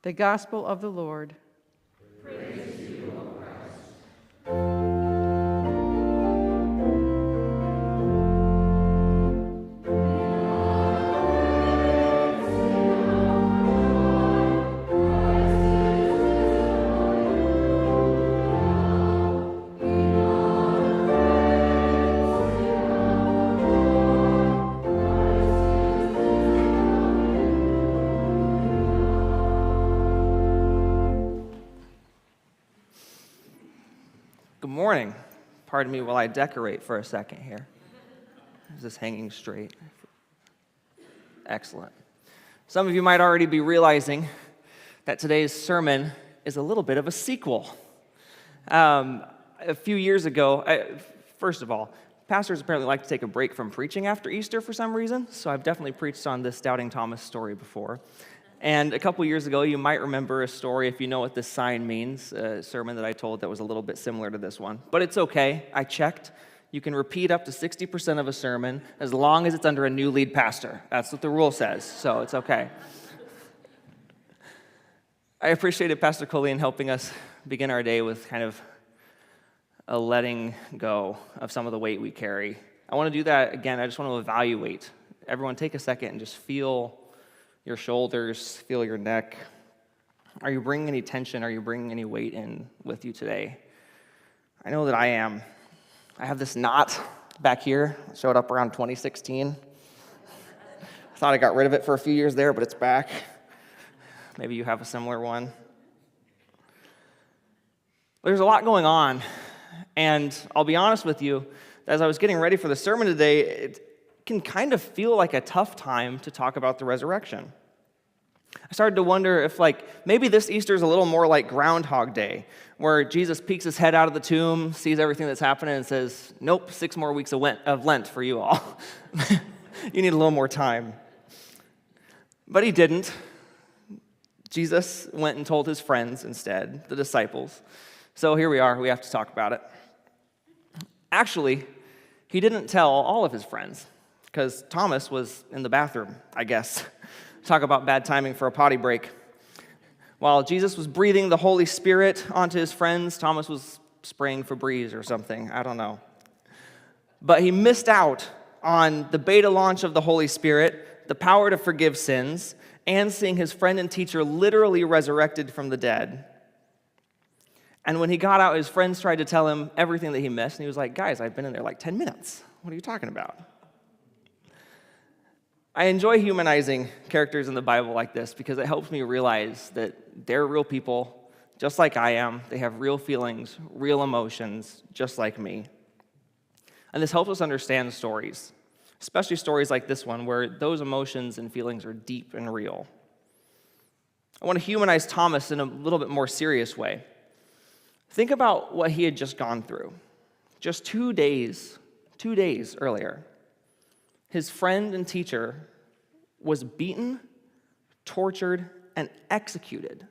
The Gospel of the Lord. Praise to you, O Christ. Good morning. Pardon me while I decorate for a second here. Is this hanging straight? Excellent. Some of you might already be realizing that today's sermon is a little bit of a sequel. A few years ago, first of all, pastors apparently like to take a break from preaching after Easter for some reason, so I've definitely preached on this Doubting Thomas story before. And a couple years ago, you might remember a story, if you know what this sign means, a sermon that I told that was a little bit similar to this one. But it's okay. I checked. You can repeat up to 60% of a sermon as long as it's under a new lead pastor. That's what the rule says, so it's okay. I appreciated Pastor Colleen helping us begin our day with kind of a letting go of some of the weight we carry. I want to do that again. I just want to evaluate. Everyone take a second and just feel your shoulders, feel your neck. Are you bringing any tension? Are you bringing any weight in with you today? I know that I am. I have this knot back here. It showed up around 2016. I thought I got rid of it for a few years there, but it's back. Maybe you have a similar one. There's a lot going on, and I'll be honest with you, as I was getting ready for the sermon today, it can kind of feel like a tough time to talk about the resurrection. I started to wonder if, maybe this Easter is a little more like Groundhog Day, where Jesus peeks his head out of the tomb, sees everything that's happening, and says, nope, 6 more weeks of Lent for you all. You need a little more time. But he didn't. Jesus went and told his friends instead, the disciples. So here we are, we have to talk about it. Actually, he didn't tell all of his friends, because Thomas was in the bathroom, I guess. Talk about bad timing for a potty break. While Jesus was breathing the Holy Spirit onto his friends, Thomas was spraying Febreze or something, I don't know. But he missed out on the beta launch of the Holy Spirit, the power to forgive sins, and seeing his friend and teacher literally resurrected from the dead. And when he got out, his friends tried to tell him everything that he missed, and he was like, guys, I've been in there like 10 minutes. What are you talking about? I enjoy humanizing characters in the Bible like this because it helps me realize that they're real people, just like I am. They have real feelings, real emotions, just like me. And this helps us understand stories, especially stories like this one, where those emotions and feelings are deep and real. I want to humanize Thomas in a little bit more serious way. Think about what he had just gone through. Just 2 days earlier, his friend and teacher was beaten, tortured, and executed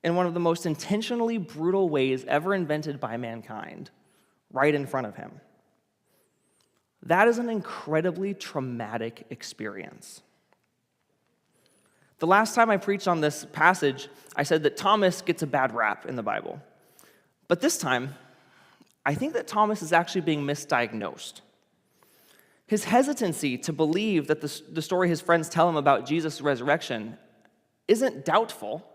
in one of the most intentionally brutal ways ever invented by mankind, right in front of him. That is an incredibly traumatic experience. The last time I preached on this passage, I said that Thomas gets a bad rap in the Bible. But this time, I think that Thomas is actually being misdiagnosed. His hesitancy to believe that the story his friends tell him about Jesus' resurrection isn't doubtful.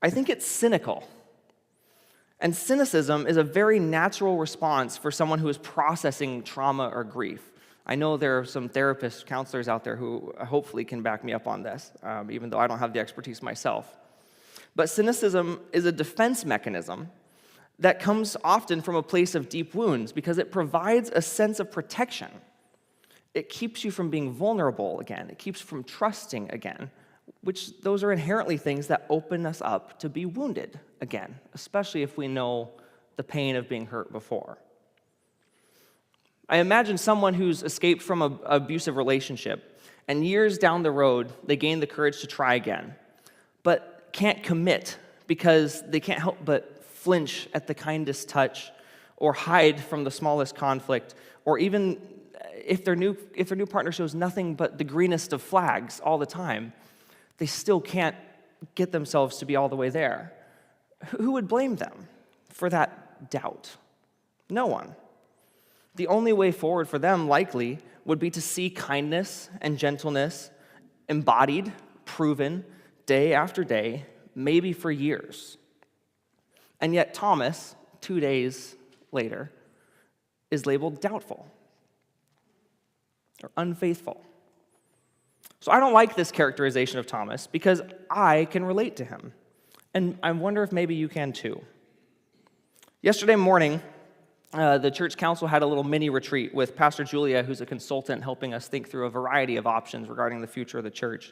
I think it's cynical. And cynicism is a very natural response for someone who is processing trauma or grief. I know there are some therapists, counselors out there who hopefully can back me up on this, even though I don't have the expertise myself. But cynicism is a defense mechanism that comes often from a place of deep wounds because it provides a sense of protection. It keeps you from being vulnerable again. It keeps you from trusting again, which those are inherently things that open us up to be wounded again, especially if we know the pain of being hurt before. I imagine someone who's escaped from an abusive relationship, and years down the road, they gain the courage to try again, but can't commit because they can't help but flinch at the kindest touch or hide from the smallest conflict, or even if their new partner shows nothing but the greenest of flags all the time, they still can't get themselves to be all the way there. Who would blame them for that doubt? No one. The only way forward for them, likely, would be to see kindness and gentleness embodied, proven, day after day, maybe for years. And yet Thomas, 2 days later, is labeled doubtful or unfaithful. So I don't like this characterization of Thomas because I can relate to him. And I wonder if maybe you can too. Yesterday morning, the church council had a little mini retreat with Pastor Julia, who's a consultant helping us think through a variety of options regarding the future of the church.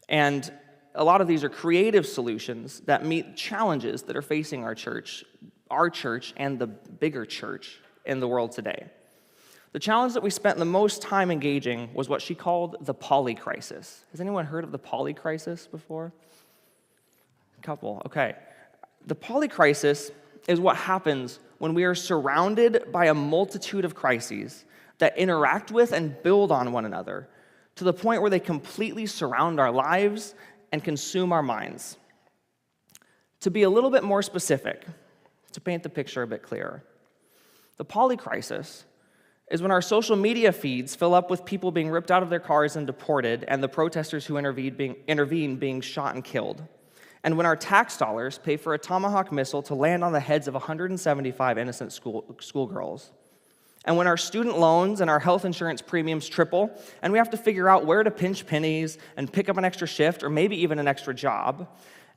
And a lot of these are creative solutions that meet challenges that are facing our church and the bigger church in the world today. The challenge that we spent the most time engaging was what she called the poly crisis. Has anyone heard of the poly crisis before? A couple, okay. The poly crisis is what happens when we are surrounded by a multitude of crises that interact with and build on one another to the point where they completely surround our lives and consume our minds. To be a little bit more specific, to paint the picture a bit clearer, the poly crisis is when our social media feeds fill up with people being ripped out of their cars and deported, and the protesters who intervene being shot and killed. And when our tax dollars pay for a Tomahawk missile to land on the heads of 175 innocent schoolgirls. And when our student loans and our health insurance premiums triple, and we have to figure out where to pinch pennies and pick up an extra shift or maybe even an extra job.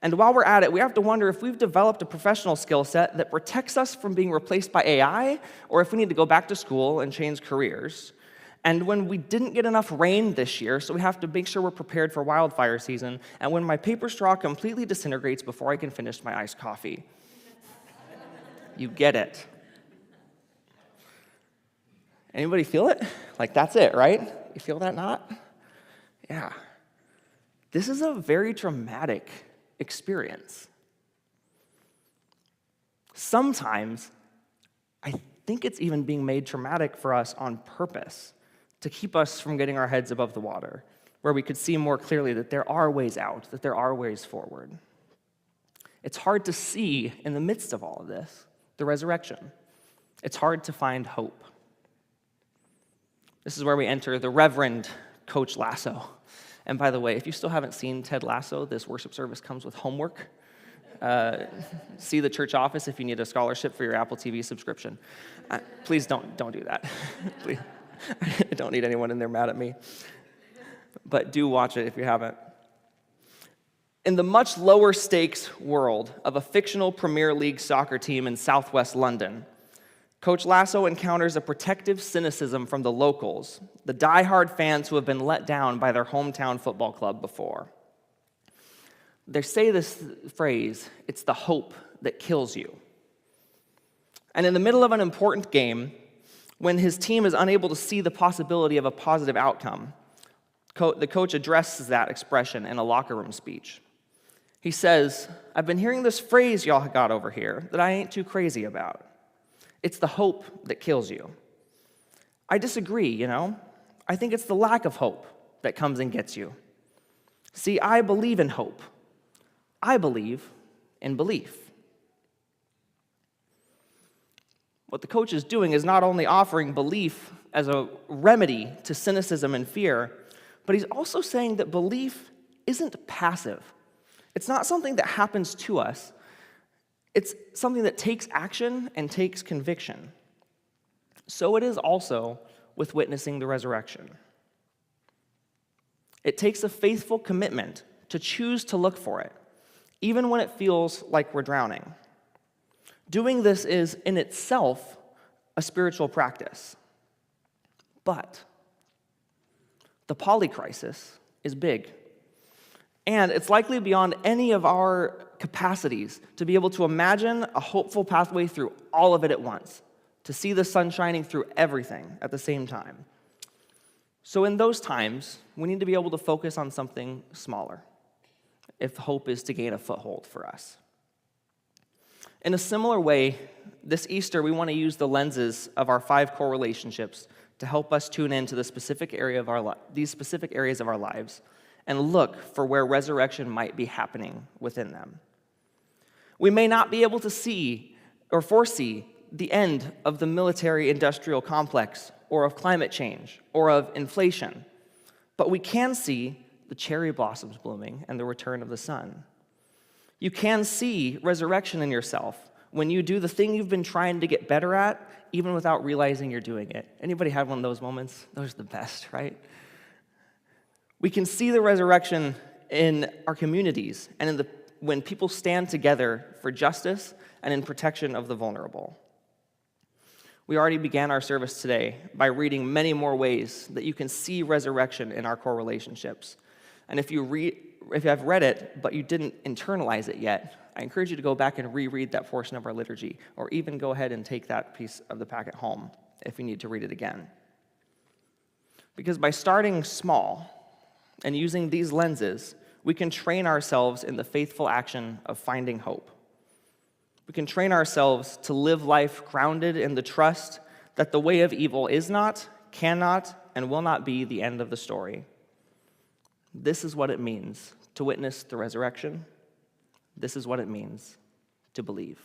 And while we're at it, we have to wonder if we've developed a professional skill set that protects us from being replaced by AI, or if we need to go back to school and change careers. And when we didn't get enough rain this year, so we have to make sure we're prepared for wildfire season, and when my paper straw completely disintegrates before I can finish my iced coffee. You get it. Anybody feel it? Like, that's it, right? You feel that knot? Yeah. This is a very traumatic experience. Sometimes, I think it's even being made traumatic for us on purpose to keep us from getting our heads above the water, where we could see more clearly that there are ways out, that there are ways forward. It's hard to see in the midst of all of this, the resurrection. It's hard to find hope. This is where we enter the Reverend Coach Lasso. And by the way, if you still haven't seen Ted Lasso, this worship service comes with homework. See the church office if you need a scholarship for your Apple TV subscription. Please don't do that. Please. I don't need anyone in there mad at me. But do watch it if you haven't. In the much lower stakes world of a fictional Premier League soccer team in southwest London, Coach Lasso encounters a protective cynicism from the locals, the die-hard fans who have been let down by their hometown football club before. They say this phrase, it's the hope that kills you. And in the middle of an important game, when his team is unable to see the possibility of a positive outcome, the coach addresses that expression in a locker room speech. He says, "I've been hearing this phrase y'all got over here that I ain't too crazy about. It's the hope that kills you. I disagree, you know. I think it's the lack of hope that comes and gets you. See, I believe in hope. I believe in belief." What the coach is doing is not only offering belief as a remedy to cynicism and fear, but he's also saying that belief isn't passive. It's not something that happens to us. It's something that takes action and takes conviction. So it is also with witnessing the resurrection. It takes a faithful commitment to choose to look for it, even when it feels like we're drowning. Doing this is, in itself, a spiritual practice. But the polycrisis is big. And it's likely beyond any of our capacities to be able to imagine a hopeful pathway through all of it at once, to see the sun shining through everything at the same time. So in those times, we need to be able to focus on something smaller, if hope is to gain a foothold for us. In a similar way, this Easter, we want to use the lenses of our 5 core relationships to help us tune into these specific areas of our lives and look for where resurrection might be happening within them. We may not be able to see or foresee the end of the military-industrial complex, or of climate change, or of inflation, but we can see the cherry blossoms blooming and the return of the sun. You can see resurrection in yourself when you do the thing you've been trying to get better at, even without realizing you're doing it. Anybody had one of those moments? Those are the best, right? We can see the resurrection in our communities and when people stand together for justice and in protection of the vulnerable. We already began our service today by reading many more ways that you can see resurrection in our core relationships. And if you have read it, but you didn't internalize it yet, I encourage you to go back and reread that portion of our liturgy, or even go ahead and take that piece of the packet home if you need to read it again. Because by starting small and using these lenses, we can train ourselves in the faithful action of finding hope. We can train ourselves to live life grounded in the trust that the way of evil is not, cannot, and will not be the end of the story. This is what it means to witness the resurrection. This is what it means to believe.